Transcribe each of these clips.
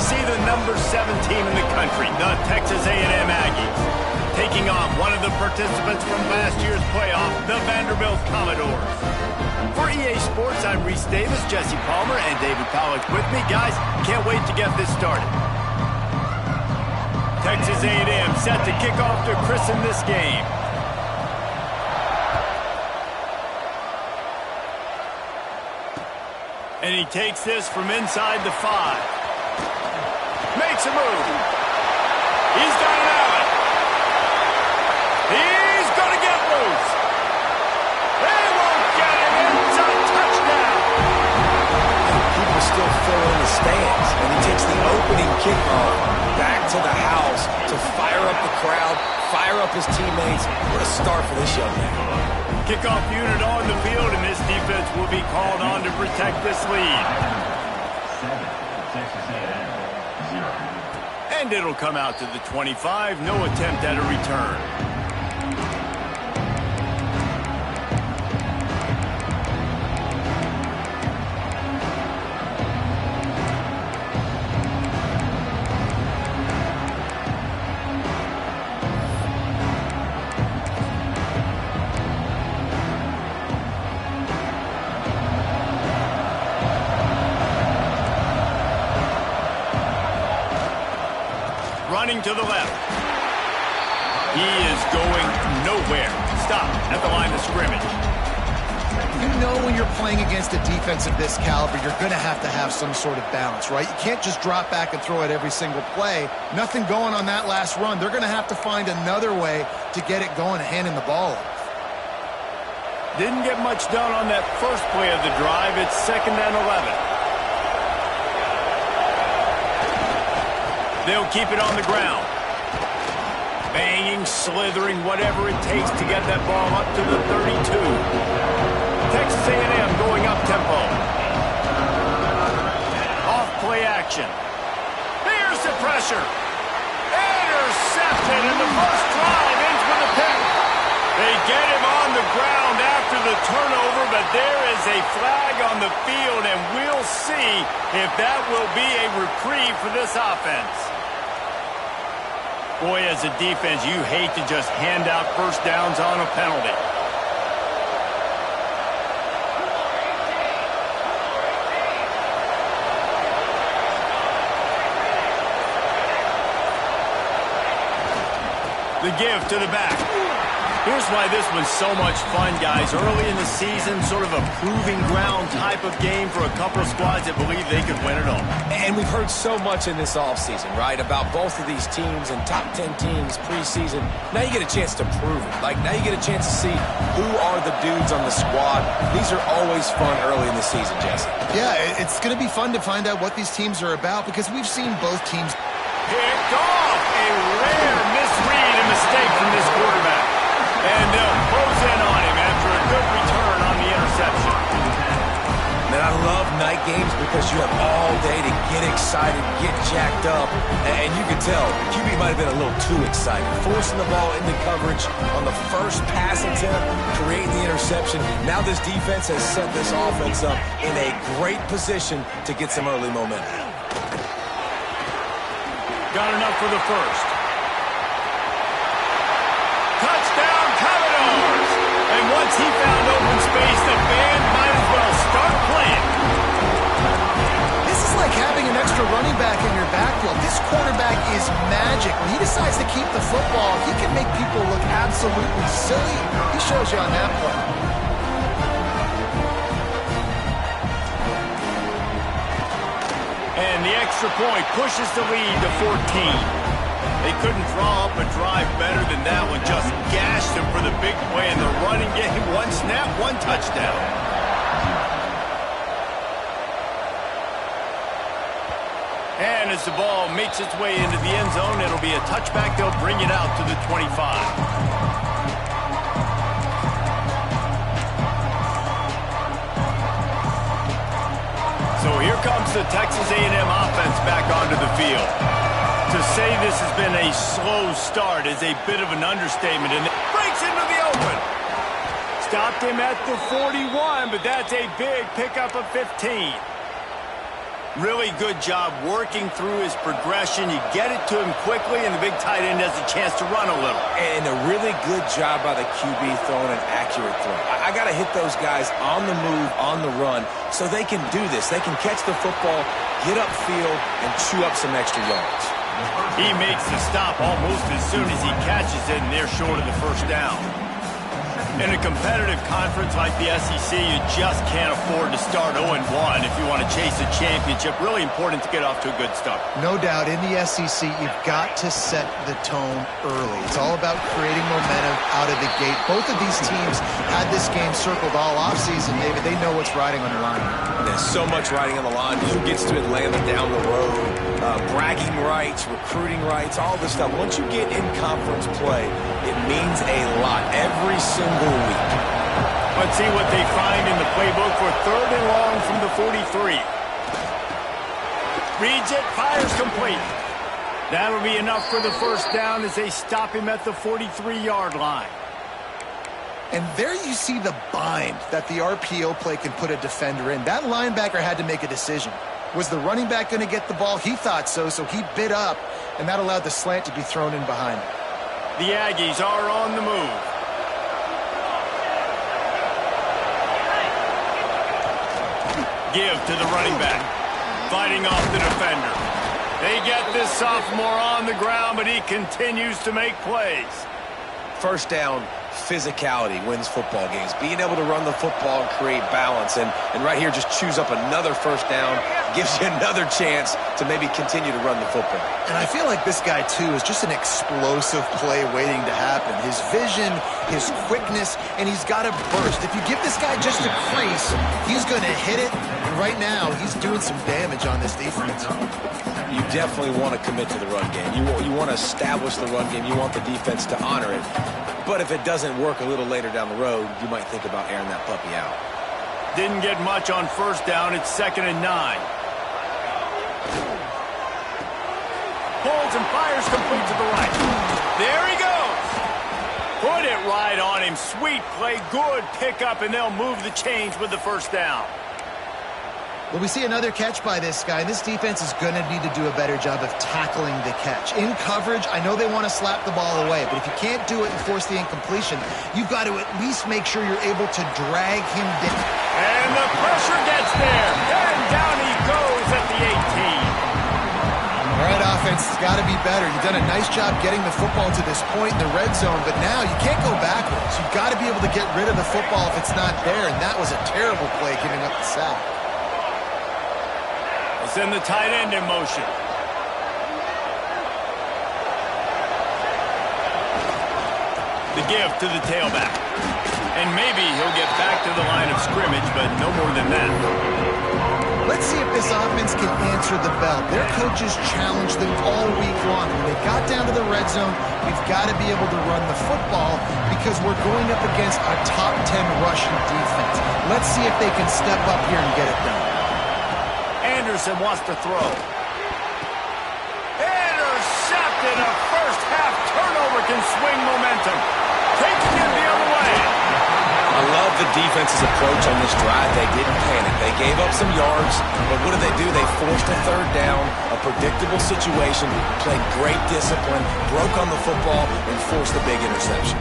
see the number 7 team in the country, the Texas A&M Aggies, taking on one of the participants from last year's playoff, the Vanderbilt Commodores. For EA Sports, I'm Reese Davis, Jesse Palmer, and David Pollack with me. Guys, can't wait to get this started. Texas A&M set to kick off to christen this game. And he takes this from inside the 5. Makes a move. He's got an alley. He's going to get loose. They won't get him. It's a touchdown. People still fill in the stands, and he takes the opening kickoff back to the house to fire up the crowd, fire up his teammates. What a start for this young man. Kickoff unit on the field, and this defense will be called on to protect this lead. And it'll come out to the 25. No attempt at a return. Running to the left. He is going nowhere. Stop at the line of scrimmage. You know when you're playing against a defense of this caliber, you're going to have some sort of balance, right? You can't just drop back and throw it every single play. Nothing going on that last run. They're going to have to find another way to get it going, handing the ball off. Didn't get much done on that first play of the drive. It's 2nd and 11. They'll keep it on the ground. Banging, slithering, whatever it takes to get that ball up to the 32. Texas A&M going up tempo. Off play action. There's the pressure. Intercepted, and the first drive ends with a pick. They get him on the ground after the turnover, but there is a flag on the field, and we'll see if that will be a reprieve for this offense. Boy, as a defense, you hate to just hand out first downs on a penalty. The give to the back. Here's why this one's so much fun, guys. Early in the season, sort of a proving ground type of game for a couple of squads that believe they could win it all. And we've heard so much in this offseason, right, about both of these teams and top 10 teams preseason. Now you get a chance to prove it. Like, now you get a chance to see who are the dudes on the squad. These are always fun early in the season, Jesse. Yeah, it's going to be fun to find out what these teams are about because we've seen both teams. Picked off. A rare misread and mistake from this quarterback. And they'll close in on him after a good return on the interception. Man, I love night games because you have all day to get excited, get jacked up. And you can tell, QB might have been a little too excited. Forcing the ball into coverage on the first pass attempt, creating the interception. Now this defense has set this offense up in a great position to get some early momentum. Got enough for the first. Touchdown, Commodores! And once he found open space, the band might as well start playing. This is like having an extra running back in your backfield. This quarterback is magic. When he decides to keep the football, he can make people look absolutely silly. He shows you on that play. And the extra point pushes the lead to 14. They couldn't draw up a drive better than that one. Just gashed him for the big play in the running game. One snap, one touchdown. And as the ball makes its way into the end zone, it'll be a touchback. They'll bring it out to the 25. So here comes the Texas A&M offense back onto the field. To say this has been a slow start is a bit of an understatement, and it breaks into the open. Stopped him at the 41, but that's a big pickup of 15. Really good job working through his progression. You get it to him quickly, and the big tight end has a chance to run a little. And a really good job by the QB throwing an accurate throw. I got to hit those guys on the move, on the run, so they can do this. They can catch the football, get upfield, and chew up some extra yards. He makes the stop almost as soon as he catches it, and they're short of the first down. In a competitive conference like the SEC, you just can't afford to start 0-1 if you want to chase a championship. Really important to get off to a good start. No doubt, in the SEC, you've got to set the tone early. It's all about creating momentum out of the gate. Both of these teams had this game circled all offseason, David. They know what's riding on the line. There's so much riding on the line. Who gets to Atlanta down the road? Bragging rights, recruiting rights, all this stuff. Once you get in conference play, it means a lot every single week. Let's see what they find in the playbook for 3rd and long from the 43. Reads it, fires complete. That'll be enough for the first down as they stop him at the 43-yard line. And there you see the bind that the RPO play can put a defender in. That linebacker had to make a decision. Was the running back going to get the ball? He thought so, so he bit up, and that allowed the slant to be thrown in behind him. The Aggies are on the move. Give to the running back. Fighting off the defender. They get this sophomore on the ground, but he continues to make plays. First down, physicality wins football games. Being able to run the football and create balance. And right here, just choose up another first down. Gives you another chance to maybe continue to run the football. And I feel like this guy, too, is just an explosive play waiting to happen. His vision, his quickness, and he's got a burst. If you give this guy just a crease, he's going to hit it. And right now, he's doing some damage on this defense. You definitely want to commit to the run game. You want to establish the run game. You want the defense to honor it. But if it doesn't work a little later down the road, you might think about airing that puppy out. Didn't get much on first down. It's 2nd and 9. Pulls and fires complete to the right. There he goes. Put it right on him. Sweet play. Good pickup, and they'll move the chains with the first down. Well, we see another catch by this guy. This defense is going to need to do a better job of tackling the catch. In coverage, I know they want to slap the ball away, but if you can't do it and force the incompletion, you've got to at least make sure you're able to drag him down. And the pressure gets there. And down he goes at the 18. All right, offense, it's got to be better. You've done a nice job getting the football to this point in the red zone, but now you can't go backwards. You've got to be able to get rid of the football if it's not there, and that was a terrible play giving up the sack. Send the tight end in motion. The give to the tailback. And maybe he'll get back to the line of scrimmage, but no more than that. Let's see if this offense can answer the bell. Their coaches challenged them all week long. When they got down to the red zone, we've got to be able to run the football because we're going up against a top 10 rushing defense. Let's see if they can step up here and get it done. Anderson wants to throw. Intercepted. A first half turnover can swing momentum. Taking it the other way. I love the defense's approach on this drive. They didn't panic. They gave up some yards, but what did they do? They forced a 3rd down, a predictable situation, played great discipline, broke on the football, and forced a big interception.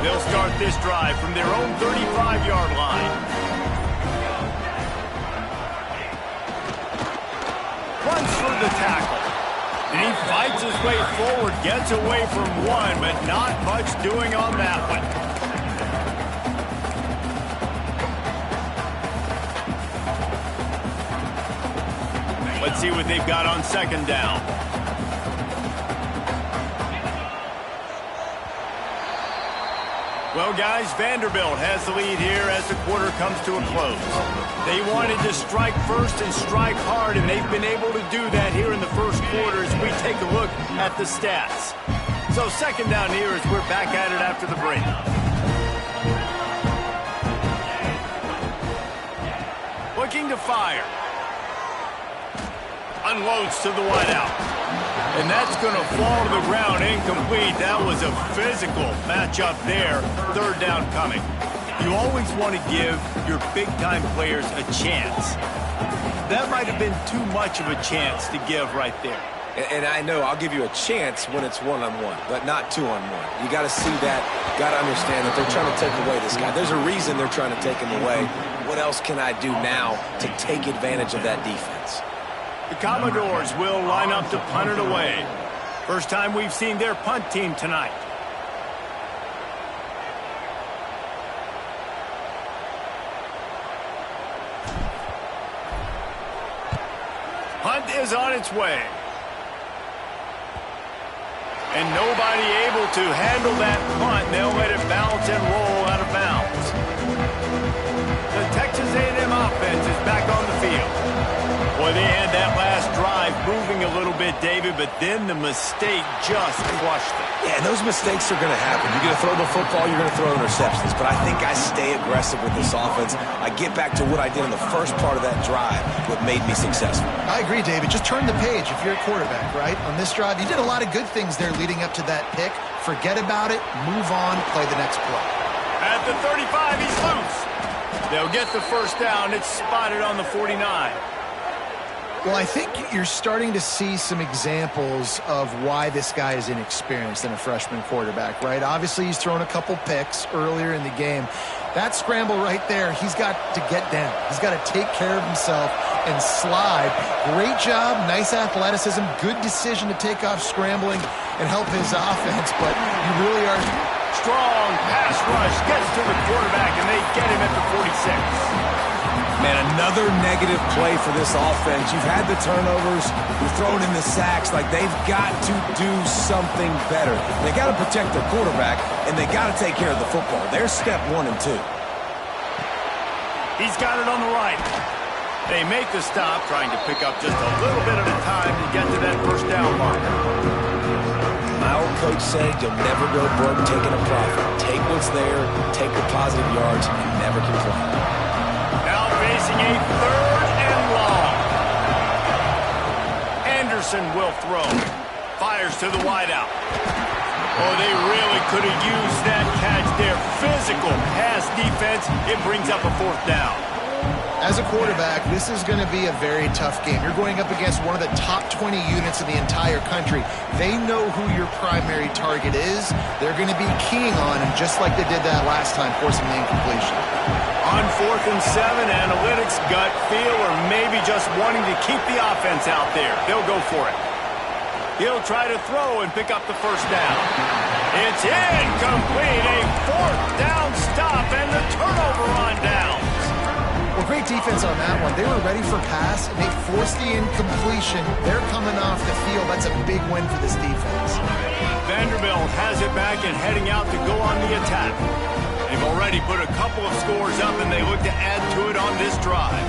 They'll start this drive from their own 35-yard line. Runs for the tackle. And he fights his way forward, gets away from one, but not much doing on that one. Let's see what they've got on 2nd down. Well, guys, Vanderbilt has the lead here as the quarter comes to a close. They wanted to strike first and strike hard, and they've been able to do that here in the first quarter as we take a look at the stats. So 2nd down here as we're back at it after the break. Looking to fire. Unloads to the wideout. And that's going to fall to the ground incomplete. That was a physical matchup there. 3rd down coming. You always want to give your big-time players a chance. That might have been too much of a chance to give right there. And I know I'll give you a chance when it's one-on-one, but not two-on-one. You got to see that, got to understand that they're trying to take away this guy. There's a reason they're trying to take him away. What else can I do now to take advantage of that defense? The Commodores will line up to punt it away. First time we've seen their punt team tonight. Punt is on its way. And nobody able to handle that punt. They'll let it bounce and roll out of bounds. The Texas A&M offense is back on the field. Boy, they had that last drive moving a little bit, David, but then the mistake just crushed them. Yeah, and those mistakes are going to happen. You're going to throw the football, you're going to throw interceptions. But I think I stay aggressive with this offense. I get back to what I did in the first part of that drive, what made me successful. I agree, David. Just turn the page if you're a quarterback, right? On this drive, you did a lot of good things there leading up to that pick. Forget about it, move on, play the next play. At the 35, he's loose. They'll get the first down. It's spotted on the 49. Well, I think you're starting to see some examples of why this guy is inexperienced in a freshman quarterback, right? Obviously, he's thrown a couple picks earlier in the game. That scramble right there, he's got to get down. He's got to take care of himself and slide. Great job, nice athleticism, good decision to take off scrambling and help his offense, but you really are... Strong pass rush gets to the quarterback, and they get him at the 46. Man, another negative play for this offense. You've had the turnovers. You're throwing in the sacks. Like, they've got to do something better. They got to protect their quarterback, and they got to take care of the football. There's step 1 and 2. He's got it on the right. They make the stop, trying to pick up just a little bit at a time to get to that first down marker. My old coach said you'll never go broke taking a profit. Take what's there, take the positive yards, and never complain. Now facing a third and long. Anderson will throw. Fires to the wideout. Oh, they really could have used that catch there. Physical pass defense. It brings up a fourth down. As a quarterback, this is going to be a very tough game. You're going up against one of the top 20 units in the entire country. They know who your primary target is. They're going to be keying on him, just like they did that last time, forcing the incompletion. On 4th and 7, analytics, gut feel, or maybe just wanting to keep the offense out there. They'll go for it. He'll try to throw and pick up the first down. It's incomplete. A 4th down stop and the turnover on downs. Well, great defense on that one. They were ready for pass, and they forced the incompletion. They're coming off the field. That's a big win for this defense. Vanderbilt has it back and heading out to go on the attack. They've already put a couple of scores up, and they look to add to it on this drive.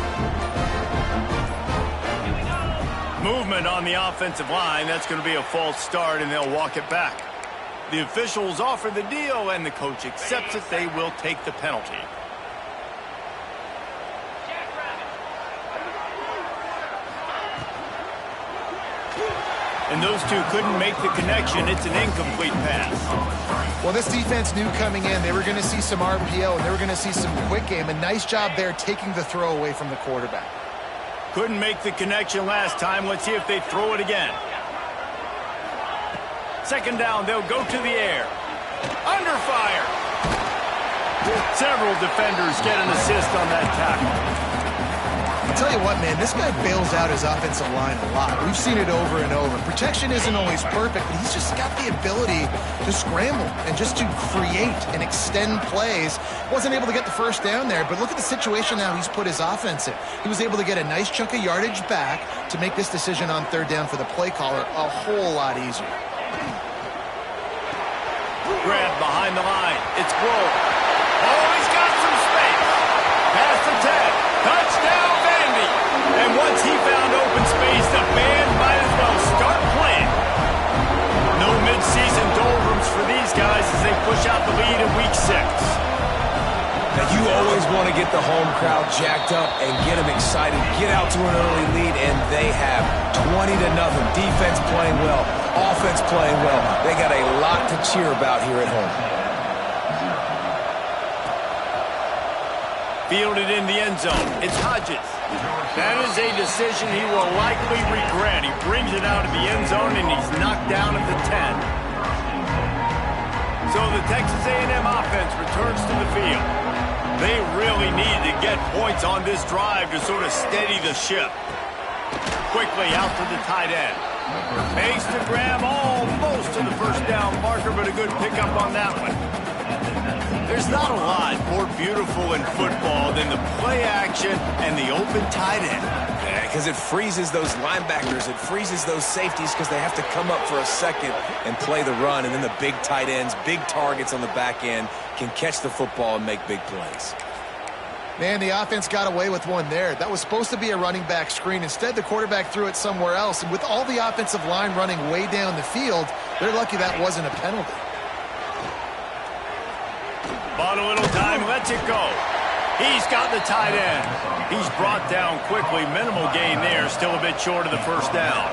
Movement on the offensive line. That's going to be a false start, and they'll walk it back. The officials offer the deal, and the coach accepts it. They will take the penalty. And those two couldn't make the connection. It's an incomplete pass. Well, this defense knew coming in they were going to see some RPO and they were going to see some quick game. A nice job there taking the throw away from the quarterback. Couldn't make the connection last time. Let's see if they throw it again. Second down, they'll go to the air. Under fire. Several defenders get an assist on that tackle. I'll tell you what, man, this guy bails out his offensive line a lot. We've seen it over and over. Protection isn't always perfect, but he's just got the ability to scramble and just to create and extend plays. Wasn't able to get the first down there, but look at the situation now he's put his offense in. He was able to get a nice chunk of yardage back to make this decision on third down for the play caller a whole lot easier. Grab behind the line. It's Grove. Oh, he's got some space. Past the 10. Touchdown, Vandy. And once he found open space, the band might as well start playing. No mid-season doldrums for these guys as they push out the lead in Week 6. Now, you always want to get the home crowd jacked up and get them excited. Get out to an early lead, and they have 20-0. Defense playing well, offense playing well. They got a lot to cheer about here at home. Fielded in the end zone. It's Hodges. That is a decision he will likely regret. He brings it out of the end zone, and he's knocked down at the 10. So the Texas A&M offense returns to the field. They really need to get points on this drive to sort of steady the ship. Quickly out to the tight end. Makes the grab almost to the first down marker, but a good pickup on that one. There's not a lot more beautiful in football than the play action and the open tight end. Yeah, because it freezes those linebackers. It freezes those safeties because they have to come up for a second and play the run. And then the big tight ends, big targets on the back end can catch the football and make big plays. Man, the offense got away with one there. That was supposed to be a running back screen. Instead, the quarterback threw it somewhere else. And with all the offensive line running way down the field, they're lucky that wasn't a penalty. Bought a little time, lets it go. He's got the tight end. He's brought down quickly. Minimal gain there, still a bit short of the first down.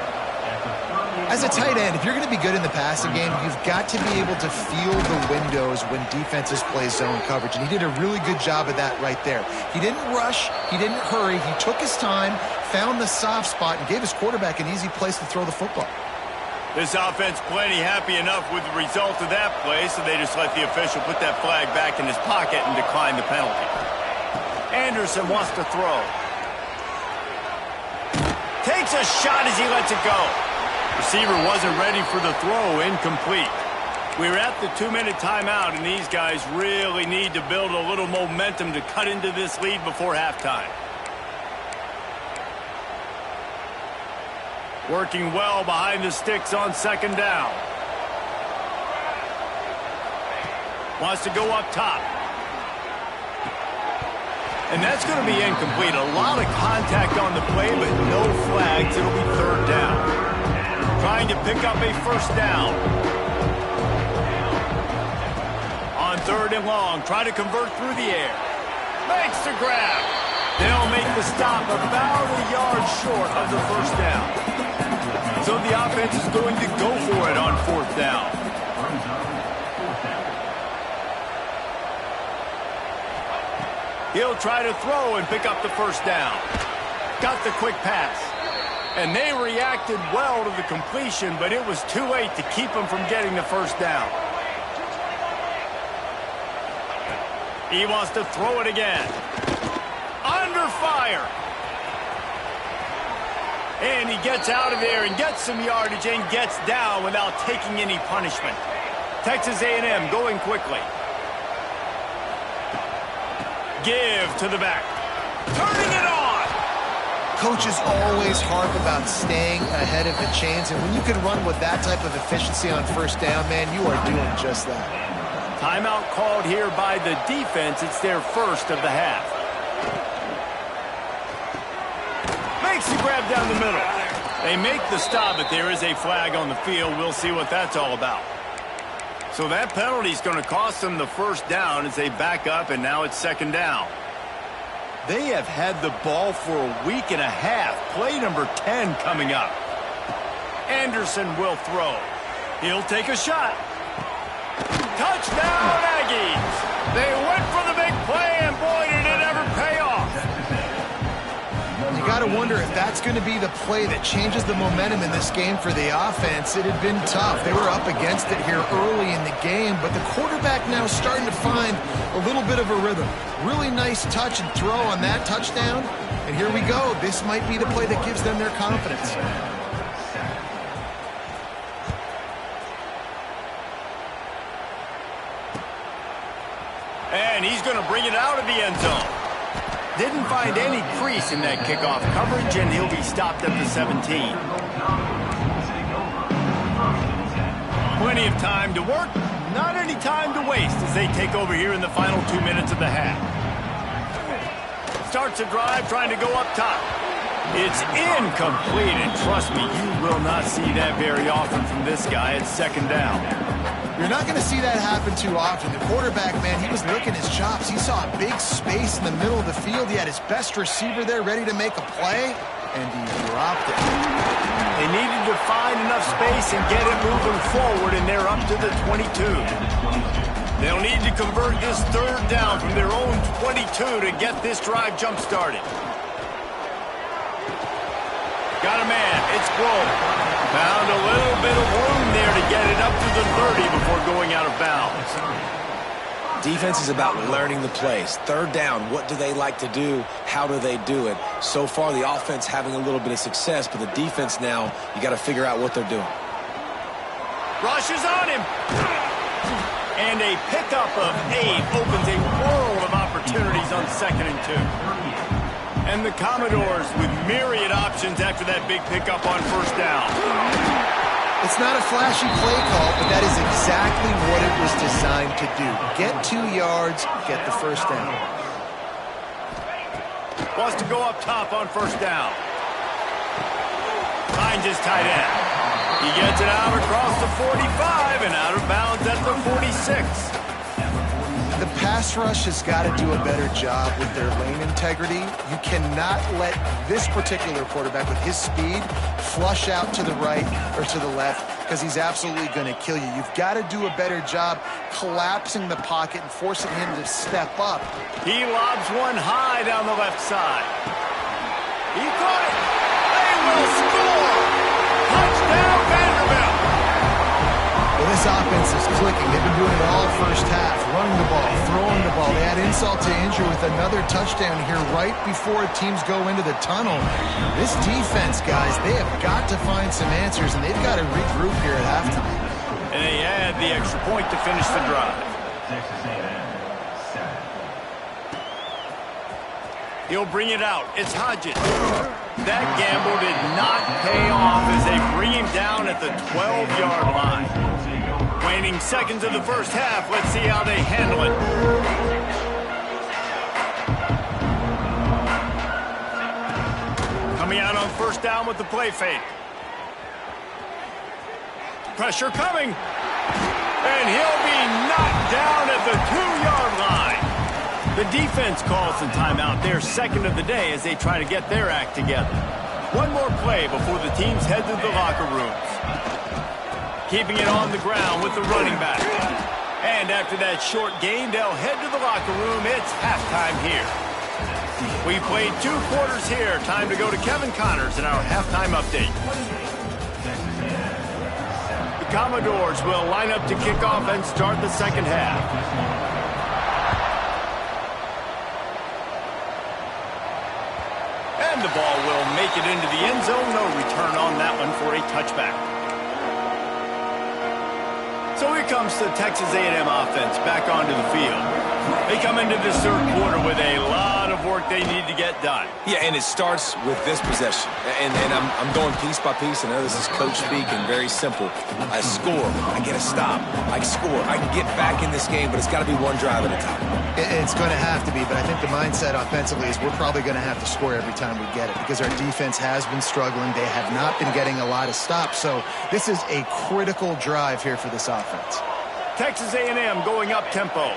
As a tight end, if you're going to be good in the passing game, you've got to be able to feel the windows when defenses play zone coverage. And he did a really good job of that right there. He didn't rush. He didn't hurry. He took his time, found the soft spot, and gave his quarterback an easy place to throw the football. This offense plenty happy enough with the result of that play, so they just let the official put that flag back in his pocket and decline the penalty. Anderson wants to throw. Takes a shot as he lets it go. Receiver wasn't ready for the throw, incomplete. We're at the 2-minute timeout, and these guys really need to build a little momentum to cut into this lead before halftime. Working well behind the sticks on second down. Wants to go up top. And that's going to be incomplete. A lot of contact on the play, but no flags. It'll be third down. Trying to pick up a first down. On third and long, try to convert through the air. Makes the grab. They'll make the stop about a yard short of the first down. So the offense is going to go for it on fourth down. He'll try to throw and pick up the first down. Got the quick pass. And they reacted well to the completion, but it was too late to keep him from getting the first down. He wants to throw it again. Under fire. And he gets out of there and gets some yardage and gets down without taking any punishment. Texas A&M going quickly. Give to the back. Turning it on. Coaches always harp about staying ahead of the chains, and when you can run with that type of efficiency on first down, man, you are doing just that. Timeout called here by the defense. It's their first of the half. Makes the grab down the middle. They make the stop, but there is a flag on the field. We'll see what that's all about. So that penalty is going to cost them the first down as they back up, and now it's second down. They have had the ball for a week and a half. Play number 10 coming up. Anderson will throw. He'll take a shot. Touchdown, Aggies! They went for the big play, and boy, did it ever pay off. You got to wonder if that's going to be the play that changes the momentum in this game for the offense. It had been tough. They were up against it here early in the game, but the quarterback now starting to find a little bit of a rhythm. Really nice touch and throw on that touchdown. And here we go. This might be the play that gives them their confidence. And he's going to bring it out of the end zone. Didn't find any crease in that kickoff coverage, and he'll be stopped at the 17. Plenty of time to work, not any time to waste as they take over here in the final 2 minutes of the half. Starts a drive trying to go up top. It's incomplete, and trust me, you will not see that very often from this guy. It's second down. You're not going to see that happen too often. The quarterback, man, he was licking his chops. He saw a big space in the middle of the field. He had his best receiver there ready to make a play, and he dropped it. They needed to find enough space and get it moving forward, and they're up to the 22. They'll need to convert this third down from their own 22 to get this drive jump-started. Got a man. It's Grove. Found a little bit of room there to get it up to the 30 before going out of bounds. Defense is about learning the plays. Third down, what do they like to do? How do they do it? So far, the offense having a little bit of success, but the defense now, you got to figure out what they're doing. Rush is on him. And a pickup of 8 opens a world of opportunities on 2nd and 2. And the Commodores with myriad options after that big pickup on first down. It's not a flashy play call, but that is exactly what it was designed to do. Get 2 yards, get the first down. Wants to go up top on first down. Finds his tight end. He gets it out across the 45 and out of bounds at the 46. The pass rush has got to do a better job with their lane integrity. You cannot let this particular quarterback with his speed flush out to the right or to the left because he's absolutely going to kill you. You've got to do a better job collapsing the pocket and forcing him to step up. He lobs one high down the left side. He caught it. They will score. Touchdown, Vanderbilt. Well, this offense is clicking. They've been doing it all first half. Running the ball, throwing the ball. They had insult to injury with another touchdown here right before teams go into the tunnel. This defense, guys, they have got to find some answers, and they've got to regroup here at halftime. And they add the extra point to finish the drive. He'll bring it out. It's Hodges. That gamble did not pay off as they bring him down at the 12-yard line. Waning seconds of the first half. Let's see how they handle it. Coming out on first down with the play fake. Pressure coming. And he'll be knocked down at the 2-yard line. The defense calls the timeout, their second of the day, as they try to get their act together. One more play before the teams head to the locker rooms. Keeping it on the ground with the running back. And after that short game, they'll head to the locker room. It's halftime here. We played 2 quarters here. Time to go to Kevin Connors in our halftime update. The Commodores will line up to kick off and start the second half. And the ball will make it into the end zone. No return on that one for a touchback. So here comes the Texas A&M offense back onto the field. They come into this third quarter with a lot of work they need to get done. Yeah, and it starts with this possession. And I'm going piece by piece. I know this is coach speak and very simple. I score. I get a stop. I score. I can get back in this game, but it's got to be one drive at a time. It's going to have to be, but I think the mindset offensively is we're probably going to have to score every time we get it because our defense has been struggling. They have not been getting a lot of stops, so this is a critical drive here for this offense. Texas A&M going up tempo.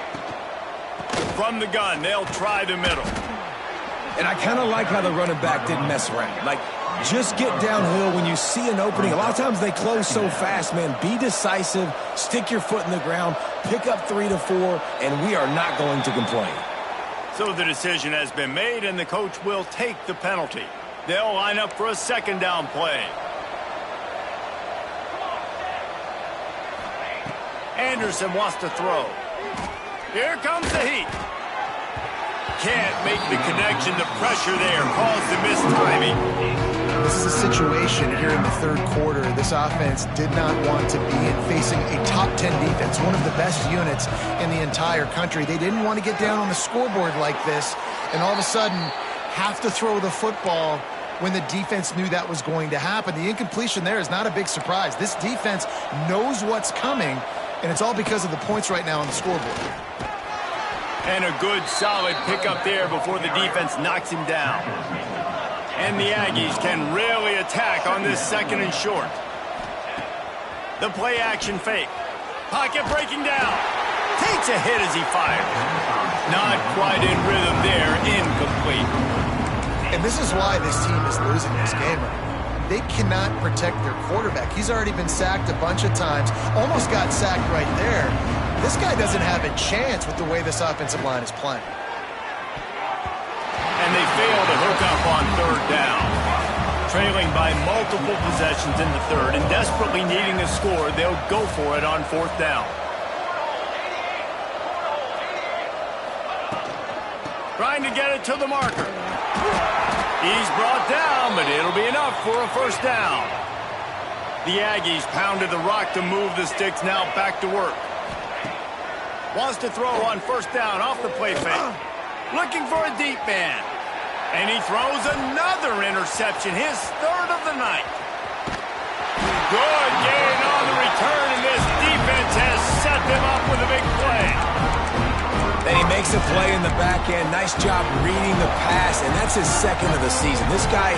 From the gun, they'll try the middle. And I kind of like how the running back didn't mess around. Like, just get downhill when you see an opening. A lot of times they close so fast, man. Be decisive, stick your foot in the ground, pick up 3 to 4, and we are not going to complain. So the decision has been made, and the coach will take the penalty. They'll line up for a second down play. Anderson wants to throw. Here comes the heat. Can't make the connection. The pressure there caused the missed timing. This is a situation here in the third quarter. This offense did not want to be facing a top 10 defense, one of the best units in the entire country. They didn't want to get down on the scoreboard like this and all of a sudden have to throw the football when the defense knew that was going to happen. The incompletion there is not a big surprise. This defense knows what's coming, and it's all because of the points right now on the scoreboard. And a good, solid pickup there before the defense knocks him down. And the Aggies can really attack on this second and short. The play action fake. Pocket breaking down. Takes a hit as he fires. Not quite in rhythm there. Incomplete. And this is why this team is losing this game. They cannot protect their quarterback. He's already been sacked a bunch of times. Almost got sacked right there. This guy doesn't have a chance with the way this offensive line is playing. And they fail to hook up on third down. Trailing by multiple possessions in the third and desperately needing a score, they'll go for it on fourth down. Trying to get it to the marker. He's brought down, but it'll be enough for a first down. The Aggies pounded the rock to move the sticks, now back to work. Wants to throw on first down off the play fake. Looking for a deep man. And he throws another interception, his third of the night. Good gain on the return, and this defense has set them up with a big play. Then he makes a play in the back end. Nice job reading the pass, and that's his second of the season. This guy,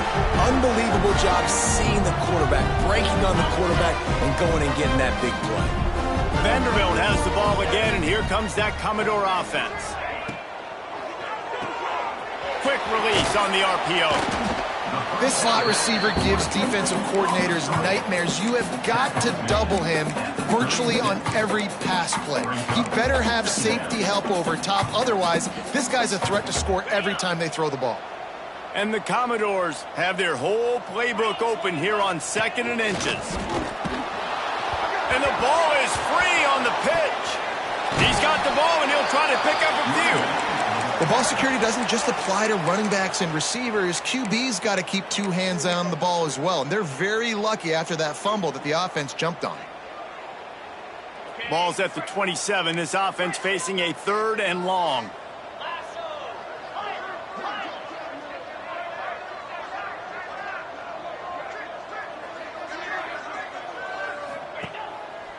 unbelievable job seeing the quarterback, breaking on the quarterback, and going and getting that big play. Vanderbilt has the ball again, and here comes that Commodore offense. Quick release on the RPO. This slot receiver gives defensive coordinators nightmares. You have got to double him virtually on every pass play. He better have safety help over top. Otherwise, this guy's a threat to score every time they throw the ball. And the Commodores have their whole playbook open here on 2nd and inches. And the ball is free on the pitch. He's got the ball, and he'll try to pick up a few. The ball security doesn't just apply to running backs and receivers. QB's got to keep two hands on the ball as well. And they're very lucky after that fumble that the offense jumped on. Ball's at the 27. This offense facing a 3rd and long.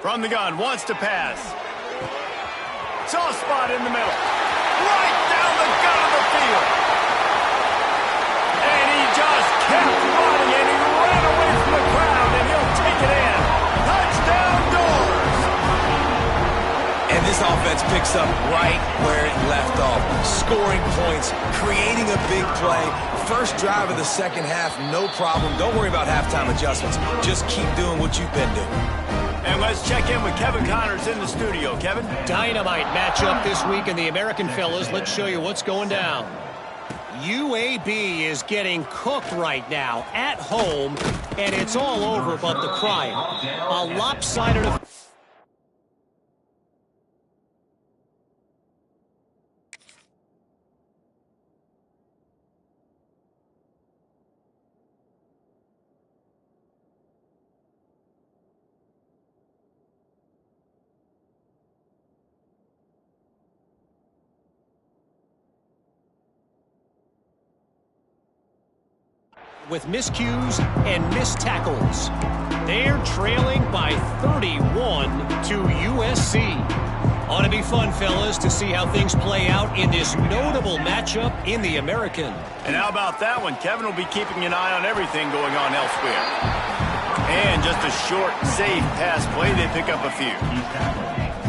From the gun, wants to pass. Soft spot in the middle. Right down the gut of the field. And he just kept running, and he ran away from the crowd, and he'll take it in. Touchdown, Doors! And this offense picks up right where it left off. Scoring points, creating a big play. First drive of the second half, no problem. Don't worry about halftime adjustments. Just keep doing what you've been doing. And let's check in with Kevin Connors in the studio. Kevin? Dynamite matchup this week in the American, fellas. Let's show you what's going down. UAB is getting cooked right now at home, and it's all over but the crying. A lopsided... with miscues and missed tackles. They're trailing by 31 to USC. Ought to be fun, fellas, to see how things play out in this notable matchup in the American. And how about that one? Kevin will be keeping an eye on everything going on elsewhere. And just a short, safe pass play. They pick up a few.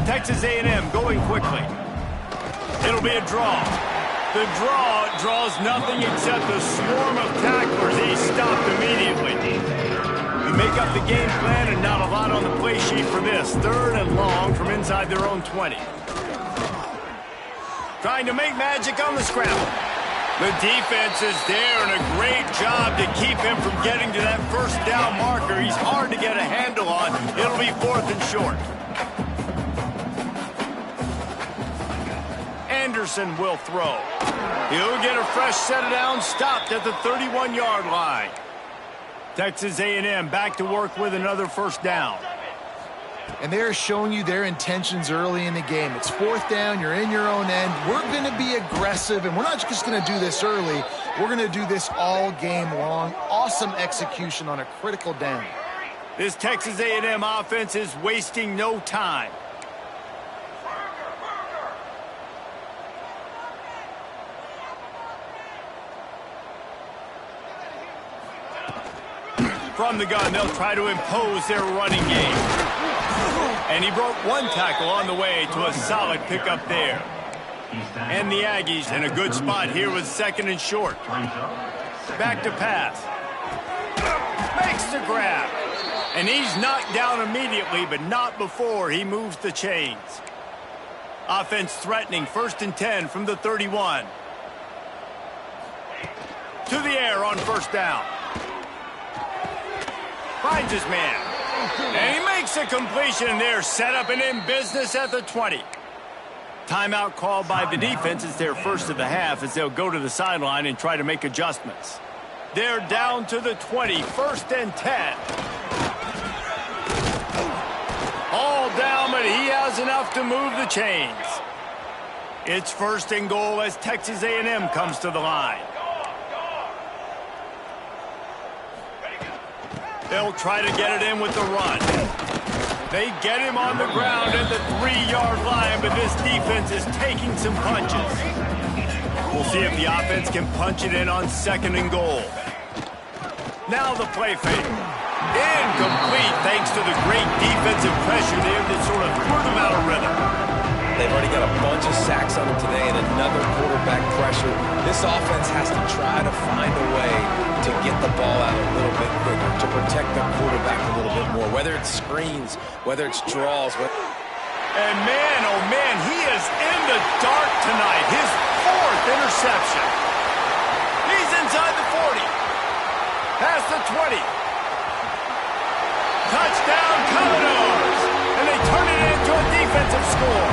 Texas A&M going quickly. It'll be a draw. The draw draws nothing except a swarm of tacklers. He's stopped immediately. We make up the game plan and not a lot on the play sheet for this. 3rd and long from inside their own 20. Trying to make magic on the scramble. The defense is there, and a great job to keep him from getting to that first down marker. He's hard to get a handle on. It'll be 4th and short. Anderson will throw. He'll get a fresh set of downs, stopped at the 31-yard line. Texas A&M back to work with another first down. And they're showing you their intentions early in the game. It's 4th down, you're in your own end. We're going to be aggressive, and we're not just going to do this early. We're going to do this all game long. Awesome execution on a critical down. This Texas A&M offense is wasting no time. From the gun, they'll try to impose their running game. And he broke one tackle on the way to a solid pickup there. And the Aggies in a good spot here with 2nd and short. Back to pass. Makes the grab. And he's knocked down immediately, but not before he moves the chains. Offense threatening, 1st and 10 from the 31. To the air on 1st down. Finds his man. And he makes a completion there, set up and in business at the 20. Timeout called by the defense. It's their first of the half as they'll go to the sideline and try to make adjustments. They're down to the 20, 1st and 10. All down, but he has enough to move the chains. It's 1st and goal as Texas A&M comes to the line. They'll try to get it in with the run. They get him on the ground at the 3-yard line, but this defense is taking some punches. We'll see if the offense can punch it in on 2nd and goal. Now the play fake. Incomplete thanks to the great defensive pressure there that sort of threw them out of rhythm. They've already got a bunch of sacks on them today and another quarterback pressure. This offense has to try to find a way to get the ball out a little bit quicker, to protect the quarterback a little bit more, whether it's screens, whether it's draws. And man, oh man, he is in the dark tonight. His 4th interception. He's inside the 40. Past the 20. Touchdown, Commodores. And they turn it into a defensive score.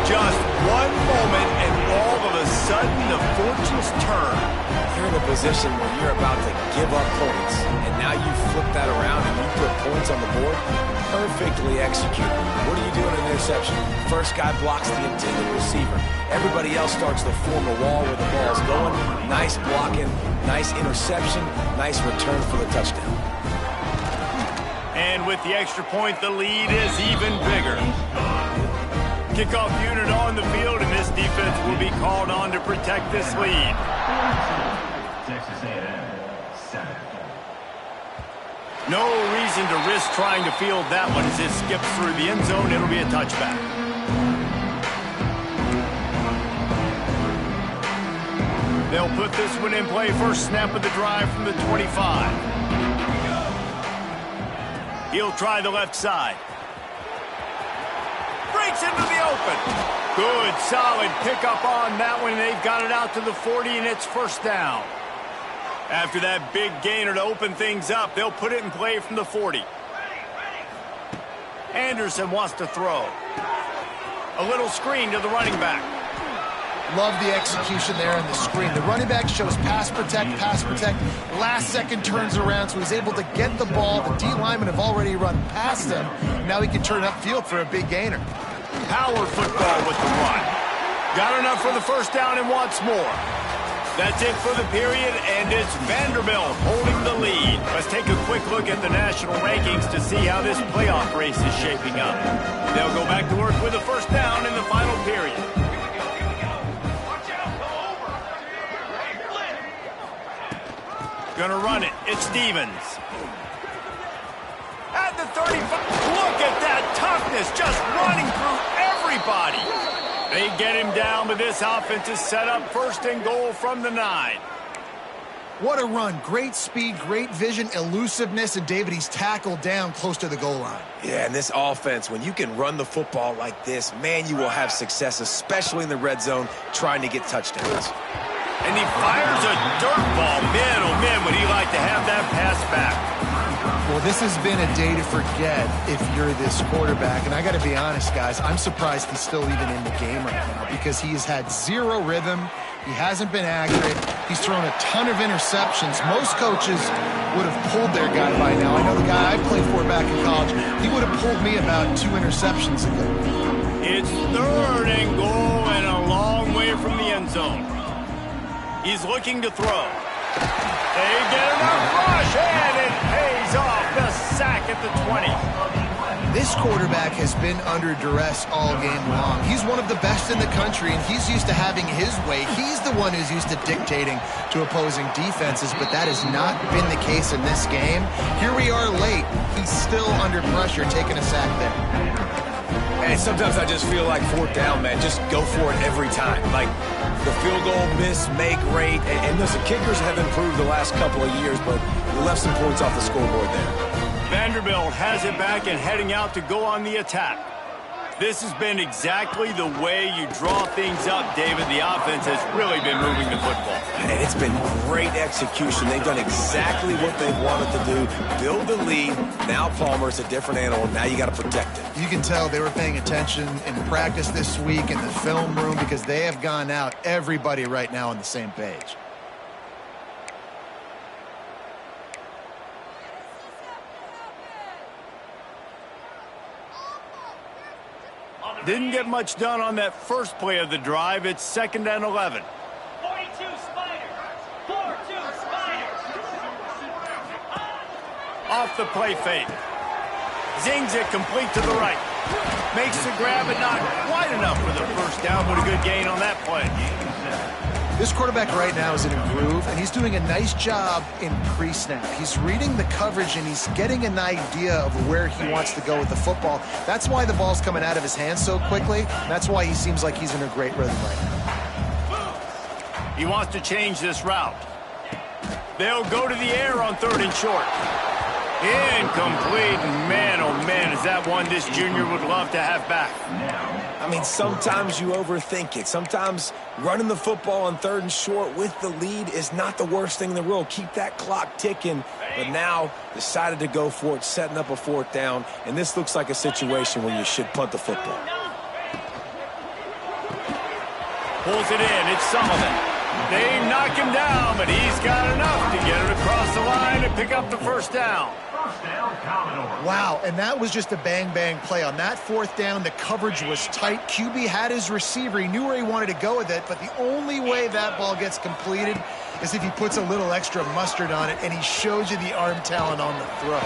Just one moment, and all of a sudden, the fortunes turn. You're in a position where you're about to give up points, and now you flip that around and you put points on the board. Perfectly executed. What do you do in an interception? First guy blocks the intended receiver. Everybody else starts to form a wall where the ball's going. Nice blocking, nice interception, nice return for the touchdown. And with the extra point, the lead is even bigger. Kickoff unit on the field, and this defense will be called on to protect this lead. Texas A&M, 7. No reason to risk trying to field that one as it skips through the end zone. It'll be a touchback. They'll put this one in play. First snap of the drive from the 25. He'll try the left side. Breaks into the open. Good, solid pickup on that one. They've got it out to the 40, and it's 1st down. After that big gainer to open things up, they'll put it in play from the 40. Anderson wants to throw. A little screen to the running back. Love the execution there on the screen. The running back shows pass protect, pass protect. Last second turns around, so he's able to get the ball. The D linemen have already run past him. Now he can turn upfield for a big gainer. Power football with the run. Got enough for the 1st down and wants more. That's it for the period, and it's Vanderbilt holding the lead. Let's take a quick look at the national rankings to see how this playoff race is shaping up. They'll go back to work with a 1st down in the final period. Gonna run it. It's Stevens. At the 35. Look at that toughness, just running through everybody. They get him down, but this offense is set up 1st and goal from the 9. What a run. Great speed, great vision, elusiveness, and David, he's tackled down close to the goal line. Yeah, and this offense, when you can run the football like this, man, you will have success, especially in the red zone, trying to get touchdowns. And he fires a dirt ball. Man, oh man, would he like to have that pass back. Well, this has been a day to forget if you're this quarterback. And I got to be honest, guys, I'm surprised he's still even in the game right now because he has had zero rhythm. He hasn't been accurate. He's thrown a ton of interceptions. Most coaches would have pulled their guy by now. I know the guy I played for back in college, he would have pulled me about 2 interceptions ago. It's 3rd and goal and a long way from the end zone. He's looking to throw. They get enough rush, and it pays off. The sack at the 20. This quarterback has been under duress all game long. He's one of the best in the country, and he's used to having his way. He's the one who's used to dictating to opposing defenses, but that has not been the case in this game. Here we are late. He's still under pressure, taking a sack there. And sometimes I just feel like 4th down, man. Just go for it every time. Like the field goal, miss, make, rate. And listen, kickers have improved the last couple of years, but we left some points off the scoreboard there. Vanderbilt has it back and heading out to go on the attack. This has been exactly the way you draw things up, David. The offense has really been moving the football. And it's been great execution. They've done exactly what they've wanted to do. Build the lead. Now Palmer's a different animal. Now you got to protect it. You can tell they were paying attention in practice this week in the film room because they have gone out, everybody right now on the same page. Didn't get much done on that first play of the drive. It's 2nd and 11. 42 Spiders. 4-2 Spiders. Off the play fake. Zings it complete to the right. Makes the grab, but not quite enough for the first down, but a good gain on that play. This quarterback right now is in a groove, and he's doing a nice job in pre-snap. He's reading the coverage, and he's getting an idea of where he wants to go with the football. That's why the ball's coming out of his hands so quickly. That's why he seems like he's in a great rhythm right now. He wants to change this route. They'll go to the air on 3rd and short. Incomplete. Man, oh man, is that one this junior would love to have back. I mean, sometimes you overthink it. Sometimes running the football on 3rd and short with the lead is not the worst thing in the world. Keep that clock ticking. But now decided to go for it, setting up a 4th down. And this looks like a situation where you should punt the football. Pulls it in. It's Sullivan. They knock him down, but he's got enough to get it across the line and pick up the first down. First down, Commodore. Wow, and that was just a bang-bang play. On that 4th down, the coverage was tight. QB had his receiver. He knew where he wanted to go with it, but the only way that ball gets completed is if he puts a little extra mustard on it, and he shows you the arm talent on the throw.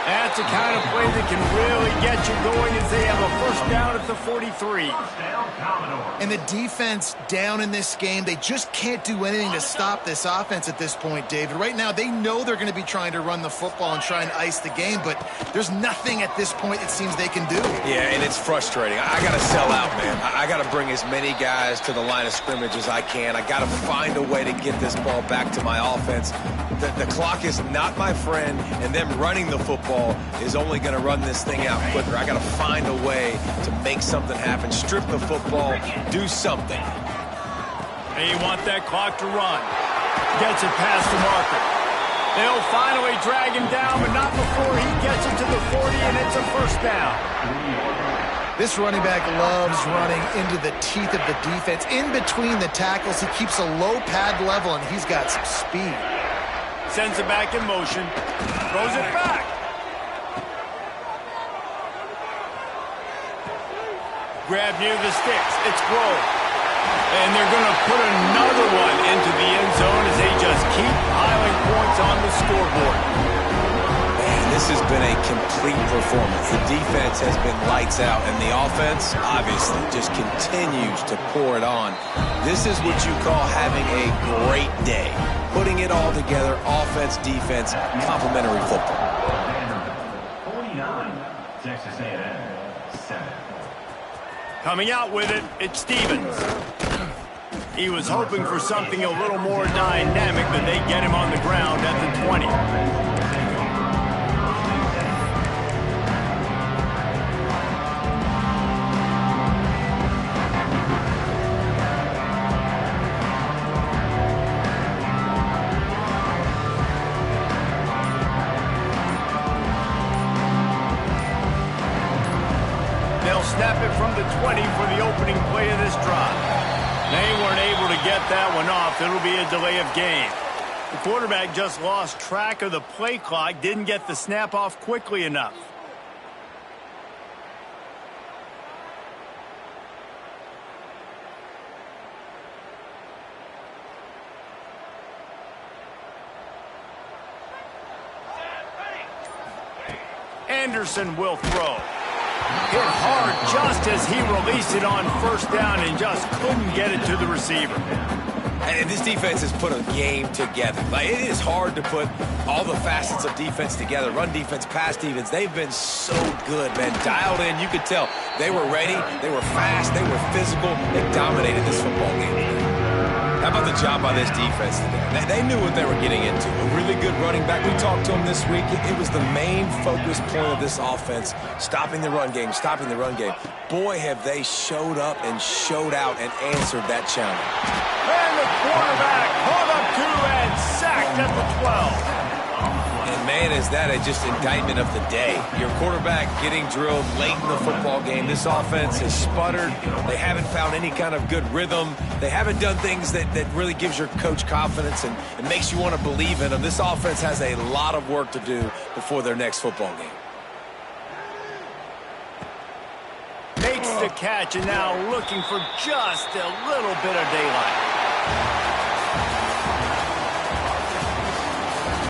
That's the kind of play that can really get you going as they have a first down at the 43. First down, Commodore. And the defense down in this game, they just can't do anything to stop this offense at this point, David. Right now, they know they're going to be trying to run the football and try and ice the game, but there's nothing at this point it seems they can do. Yeah, and it's frustrating. I got to sell out, man. I got to bring as many guys to the line of scrimmage as I can. I got to find a way to get this ball back to my offense. The clock is not my friend, and them running the football is only going to run this thing out quicker. I got to find a way to make something happen. Strip the football, do something. And you want that clock to run. Gets it past the marker. They'll finally drag him down, but not before he gets it to the 40, and it's a first down. This running back loves running into the teeth of the defense. In between the tackles, he keeps a low pad level, and he's got some speed. Sends it back in motion. Throws it back. Grab near the sticks. It's Grove. And they're going to put another one into the end zone as they just keep piling points on the scoreboard. Man, this has been a complete performance. The defense has been lights out, and the offense, obviously, just continues to pour it on. This is what you call having a great day. Putting it all together, offense, defense, complementary football. 49, Texas A&M, 7. Coming out with it, it's Stevens. He was hoping for something a little more dynamic, but they get him on the ground at the 20. Snap it from the 20 for the opening play of this drive. They weren't able to get that one off. It'll be a delay of game. The quarterback just lost track of the play clock, didn't get the snap off quickly enough. Anderson will throw. Hit hard just as he released it on first down and just couldn't get it to the receiver. And this defense has put a game together. Like, it is hard to put all the facets of defense together. Run defense, pass defense. They've been so good, man. Dialed in. You could tell they were ready. They were fast. They were physical. They dominated this football game. How about the job by this defense today? They knew what they were getting into. A really good running back. We talked to him this week. It was the main focus point of this offense, stopping the run game, stopping the run game. Boy, have they showed up and showed out and answered that challenge. And the quarterback caught up to and sacked at the 12. And man, is that just indictment of the day. Your quarterback getting drilled late in the football game. This offense has sputtered. They haven't found any kind of good rhythm. They haven't done things that really gives your coach confidence and makes you want to believe in them. This offense has a lot of work to do before their next football game. Makes the catch and now looking for just a little bit of daylight.